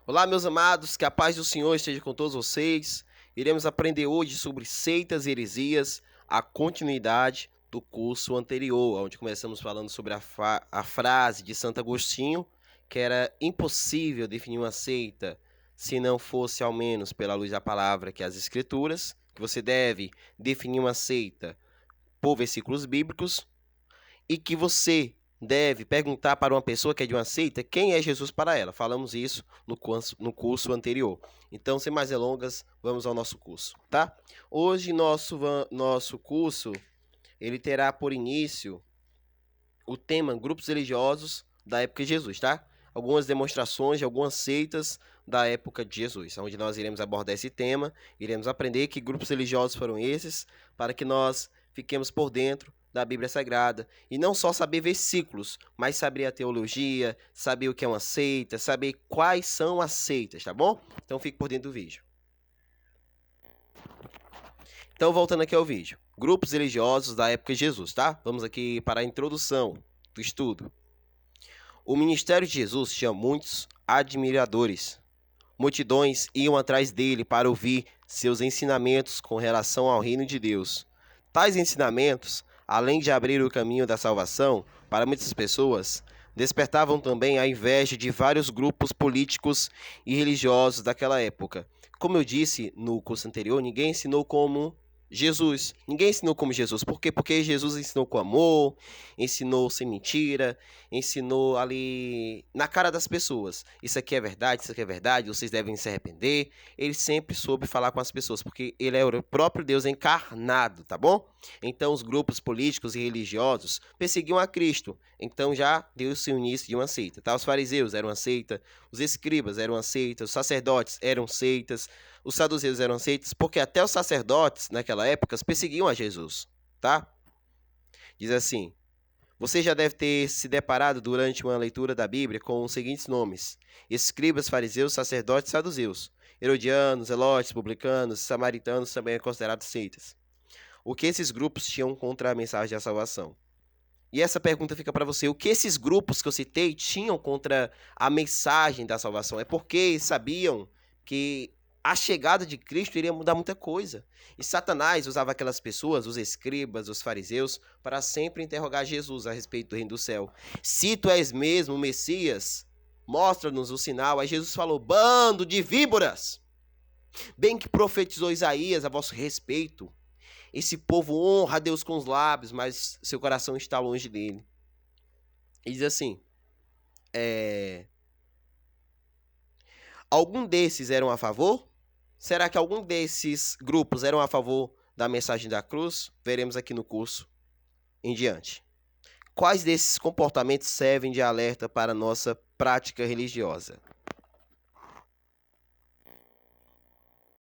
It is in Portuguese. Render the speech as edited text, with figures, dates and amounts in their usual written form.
Olá, meus amados, que a paz do Senhor esteja com todos vocês. Iremos aprender hoje sobre seitas e heresias, a continuidade do curso anterior, onde começamos falando sobre a frase de Santo Agostinho, que era impossível definir uma seita se não fosse ao menos pela luz da palavra, que é as Escrituras, que você deve definir uma seita por versículos bíblicos, e que você deve perguntar para uma pessoa que é de uma seita quem é Jesus para ela. Falamos isso no curso anterior. Então, sem mais delongas, vamos ao nosso curso, tá? Hoje, nosso curso, ele terá por início o tema grupos religiosos da época de Jesus, tá? Algumas demonstrações de algumas seitas da época de Jesus, onde nós iremos abordar esse tema, iremos aprender que grupos religiosos foram esses, para que nós fiquemos por dentro da Bíblia Sagrada, e não só saber versículos, mas saber a teologia, saber o que é uma seita, saber quais são as seitas, tá bom? Então fique por dentro do vídeo. Então, voltando aqui ao vídeo. Grupos religiosos da época de Jesus, tá? Vamos aqui para a introdução do estudo. O ministério de Jesus tinha muitos admiradores. Multidões iam atrás dele para ouvir seus ensinamentos com relação ao reino de Deus. Tais ensinamentos, além de abrir o caminho da salvação para muitas pessoas, despertavam também a inveja de vários grupos políticos e religiosos daquela época. Como eu disse no curso anterior, ninguém ensinou como Jesus. Ninguém ensinou como Jesus. Por quê? Porque Jesus ensinou com amor, ensinou sem mentira, ensinou ali na cara das pessoas. Isso aqui é verdade, vocês devem se arrepender. Ele sempre soube falar com as pessoas, porque ele é o próprio Deus encarnado, tá bom? Então os grupos políticos e religiosos perseguiam a Cristo. Então já deu-se o início de uma seita, tá? Os fariseus eram uma seita, os escribas eram uma seita, os sacerdotes eram seitas, os saduceus eram seitas, porque até os sacerdotes, naquela época, perseguiam a Jesus, tá? Diz assim: você já deve ter se deparado durante uma leitura da Bíblia com os seguintes nomes: escribas, fariseus, sacerdotes, saduceus. Herodianos, zelotes, publicanos, samaritanos também é considerados seitas. O que esses grupos tinham contra a mensagem da salvação? E essa pergunta fica para você: o que esses grupos que eu citei tinham contra a mensagem da salvação? É porque sabiam que a chegada de Cristo iria mudar muita coisa. E Satanás usava aquelas pessoas, os escribas, os fariseus, para sempre interrogar Jesus a respeito do reino do céu. Se tu és mesmo o Messias, mostra-nos o sinal. Aí Jesus falou: bando de víboras! Bem que profetizou Isaías a vosso respeito. Esse povo honra a Deus com os lábios, mas seu coração está longe dele. E diz assim: algum desses eram a favor? Será que algum desses grupos eram a favor da mensagem da cruz? Veremos aqui no curso em diante. Quais desses comportamentos servem de alerta para a nossa prática religiosa?